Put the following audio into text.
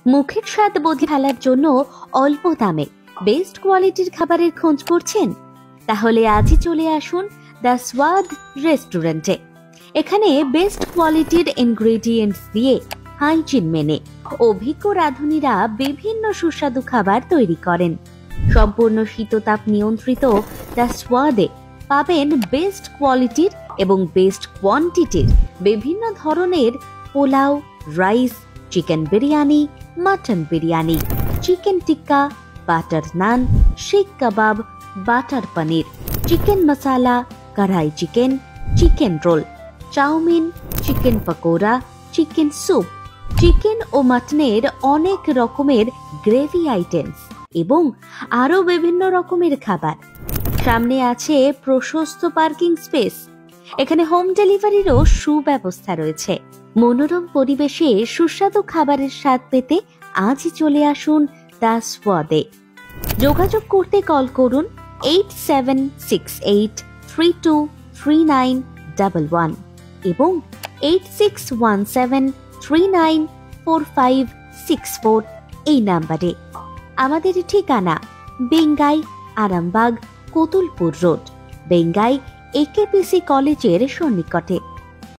মুখের স্বাদ বদলে ফেলার জন্য অল্প দামে বেস্ট কোয়ালিটির খাবারের খোঁজ করছেন? তাহলে আজই চলে আসুন দ্য স্বাদ রেস্টুরেন্টে। এখানে বেস্ট কোয়ালিটির ইনগ্রেডিয়েন্টস দিয়ে হাইজিন মেনে অভিজ্ঞ রাঁধুনিরা বিভিন্ন সুস্বাদু খাবার তৈরি করেন। সম্পূর্ণ শীততাপ নিয়ন্ত্রিত দ্য স্বাদে পাবেন বেস্ট কোয়ালিটির এবং বেস্ট কোয়ান্টিটির বিভিন্ন ধরনের pulao, rice, chicken biryani, mutton biryani, chicken tikka, butter naan, seekh kebab, butter paneer, chicken masala, kadai chicken, chicken roll, chowmein, chicken pakora, chicken soup, chicken ও মাটনের অনেক রকমের গ্রেভি আইটেমস এবং আরও বিভিন্ন রকমের খাবার। সামনে আছে প্রশস্ত পার্কিং স্পেস। এখানে হোম ডেলিভারিরও সুব্যবস্থা রয়েছে। মনোরম পরিবেশে সুস্বাদু খাবারের স্বাদ পেতে আজই চলে আসুন দ্য স্বাদে। যোগাযোগ করতে কল করুন 8768323911 এবং 8617394564 এই নাম্বারে। আমাদের ঠিকানা বেঙ্গাই, আরামবাগ, কতুলপুর রোড, বেঙ্গাই একেপিসি কলেজের সন্নিকটে।